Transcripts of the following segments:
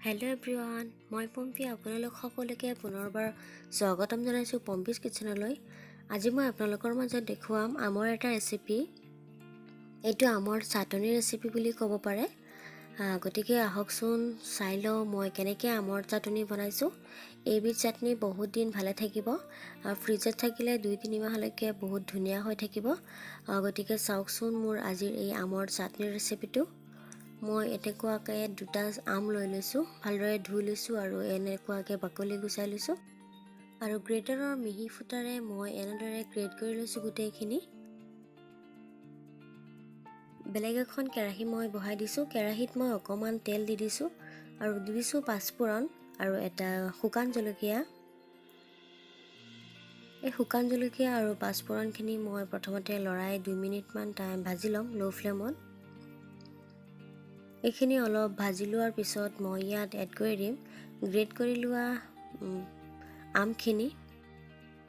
Hello' everyone, মই পম্পী। আপোনালোক সকলোকে পুনৰবাৰ স্বাগতম জনাইছোঁ পম্পীজ কিটচেনলৈ। আজি মই আপোনালোকৰ মাজত দেখুৱাম আমৰ এটা ৰেচিপি। এইটো আমৰ চাটনি ৰেচিপি বুলি ক'ব পাৰে। গতিকে আহকচোন চাই লওঁ মই কেনেকৈ আমৰ চাটনি বনাইছোঁ। এইবিধ চাটনি বহুত দিন ভালে থাকিব, ফ্ৰিজত থাকিলে 2-3 মাহলৈকে বহুত ধুনীয়া হৈ থাকিব। গতিকে চাওকচোন মোৰ আজিৰ এই আমৰ চাটনিৰ ৰেচিপিটো। মই এনেকুৱাকৈ 2টা আম লৈ লৈছোঁ, ভালদৰে ধুই লৈছোঁ আৰু এনেকুৱাকৈ বাকলি গুচাই লৈছোঁ আৰু গ্ৰেটাৰৰ মিহি ফুটাৰে মই এনেদৰে গ্ৰেট কৰি লৈছোঁ গোটেইখিনি। বেলেগ এখন কেৰাহী মই বহাই দিছোঁ। কেৰাহীত মই অকণমান তেল দি দিছোঁ আৰু দি দিছোঁ পাঁচফোৰণ আৰু এটা শুকান জলকীয়া। এই শুকান জলকীয়া আৰু পাঁচফোৰণখিনি মই প্ৰথমতে লৰাই 2 মিনিটমান টাইম ভাজি ল'ম ল' ফ্লেমত। এইখিনি অলপ ভাজি লোৱাৰ পিছত মই ইয়াত এড কৰি দিম গ্ৰেট কৰি লোৱা আমখিনি।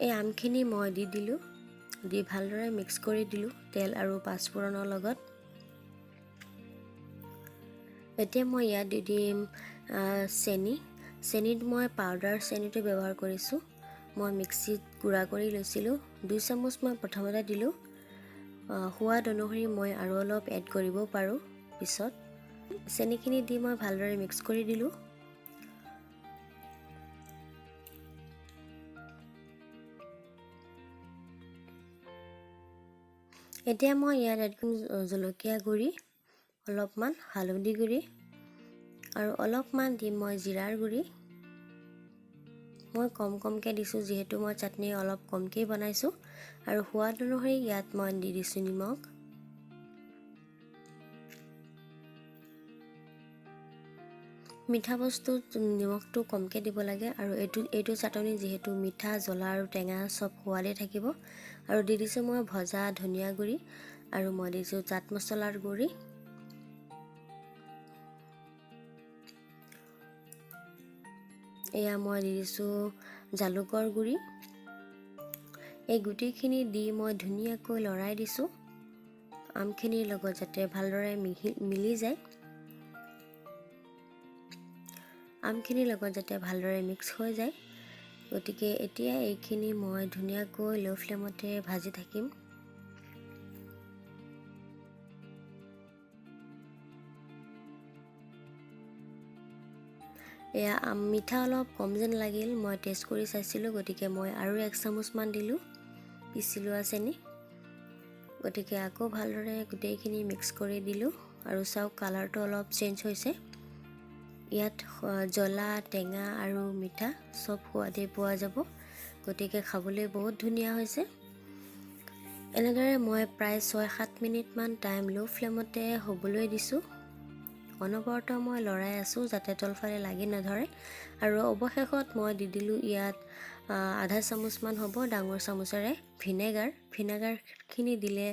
এই আমখিনি মই দি দিলোঁ, দি ভালদৰে মিক্স কৰি দিলোঁ তেল আৰু পাঁচফোৰণৰ লগত। এতিয়া মই ইয়াত দি দিম চেনিত মই পাউডাৰ চেনিটো ব্যৱহাৰ কৰিছোঁ। মই মিক্সিত গুড়া কৰি লৈছিলোঁ। 2 চামুচ মই প্ৰথমতে দিলোঁ। সোৱাদ অনুসৰি মই আৰু অলপ এড কৰিব পাৰোঁ পিছত। চেনিখিনি দি মই ভালদৰে মিক্স কৰি দিলোঁ। এতিয়া মই ইয়াত এড কৰিম জলকীয়া গুড়ি, অলপমান হালধি গুড়ি আৰু অলপমান দিম মই জিৰাৰ গুড়ি। মই কমকৈ দিছোঁ যিহেতু মই চাটনি অলপ কমকৈ বনাইছোঁ। আৰু সোৱাদ অনুসৰি ইয়াত মই দি দিছোঁ নিমখ। মিঠা বস্তুত নিমখটো কমকৈ দিব লাগে আৰু এইটো চাটনি যিহেতু মিঠা, জ্বলা আৰু টেঙা চব সোৱাদেই থাকিব। আৰু দি দিছোঁ মই ভজা ধনিয়া গুড়ি আৰু মই দিছোঁ চাট মছলাৰ গুড়ি। এয়া মই দি দিছোঁ জালুকৰ গুড়ি। এই গোটেইখিনি দি মই ধুনীয়াকৈ লৰাই দিছোঁ আমখিনিৰ লগত যাতে ভালদৰে মিলি যায়। আমখিনিৰ লগত যাতে ভালদৰে মিক্স হৈ যায়। গতিকে এতিয়া এইখিনি মই ধুনীয়াকৈ ল' ফ্লেমতে ভাজি থাকিম। এয়া মিঠা অলপ কম যেন লাগিল, মই টেষ্ট কৰি চাইছিলোঁ। গতিকে মই আৰু 1 চামুচমান দিলোঁ পিচি লোৱা চেনি। গতিকে আকৌ ভালদৰে গোটেইখিনি মিক্স কৰি দিলোঁ আৰু চাওক কালাৰটো অলপ চেঞ্জ হৈছে। ইয়াত জ্বলা, টেঙা আৰু মিঠা চব সোৱাদেই পোৱা যাব। গতিকে খাবলৈ বহুত ধুনীয়া হৈছে। এনেদৰে মই প্ৰায় 6-7 মিনিটমান টাইম ল' ফ্লেমতে হ'বলৈ দিছোঁ। অনবৰতে মই লৰাই আছোঁ যাতে তলফালে লাগি নধৰে। আৰু অৱশেষত মই দি দিলোঁ ইয়াত আধা চামুচমান হ'ব ডাঙৰ চামুচেৰে ভিনেগাৰখিনি দিলে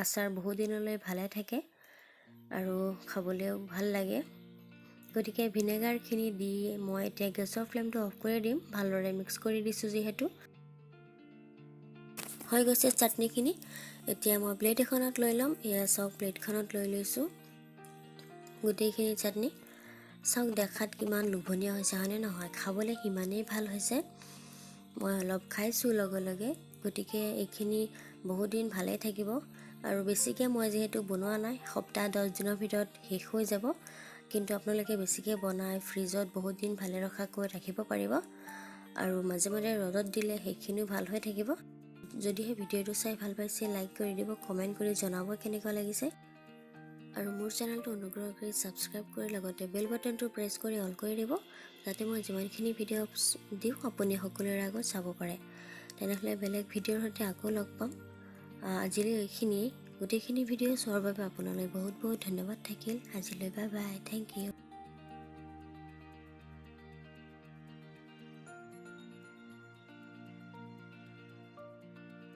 আচাৰ বহু দিনলৈ ভালে থাকে আৰু খাবলৈও ভাল লাগে। গতিকে ভিনেগাৰখিনি দি মই এতিয়া গেছৰ ফ্লেমটো অফ কৰি দিম। ভালদৰে মিক্স কৰি দিছোঁ যিহেতু। হৈ গৈছে চাটনিখিনি। এতিয়া মই প্লেট এখনত লৈ ল'ম। এয়া চাওক প্লেটখনত লৈ লৈছোঁ গোটেইখিনি চাটনি। চাওক দেখাত কিমান লোভনীয় হৈছে হয়নে নহয়? খাবলৈ সিমানেই ভাল হৈছে। মই অলপ খাইছোঁ লগে লগে। গতিকে এইখিনি বহুত দিন ভালেই থাকিব আৰু বেছিকৈ মই যিহেতু বনোৱা নাই, সপ্তাহ 10 দিনৰ ভিতৰত শেষ হৈ যাব। কিন্তু আপোনালোকে বেছিকৈ বনাই ফ্ৰিজত বহুত দিন ভালে ৰখাকৈ ৰাখিব পাৰিব আৰু মাজে মাজে ৰ'দত দিলে সেইখিনিও ভাল হৈ থাকিব। যদিহে ভিডিঅ'টো চাই ভাল পাইছে লাইক কৰি দিব, কমেণ্ট কৰি জনাব কেনেকুৱা লাগিছে। আৰু মোৰ চেনেলটো অনুগ্ৰহ কৰি ছাবস্ক্ৰাইব কৰি লগতে বেল বাটনটো প্ৰেছ কৰি অল কৰি দিব যাতে মই যিমানখিনি ভিডিঅ' দিওঁ আপুনি সকলোৰে আগত চাব পাৰে। তেনেহ'লে বেলেগ ভিডিঅ'ৰ সৈতে আকৌ লগ পাম। আজিলৈ এইখিনিয়েই। গোটেইখিনি ভিডিঅ' চোৱাৰ বাবে আপোনালৈ বহুত বহুত ধন্যবাদ থাকিল। আজিলৈ বাই বাই, থেংক ইউ।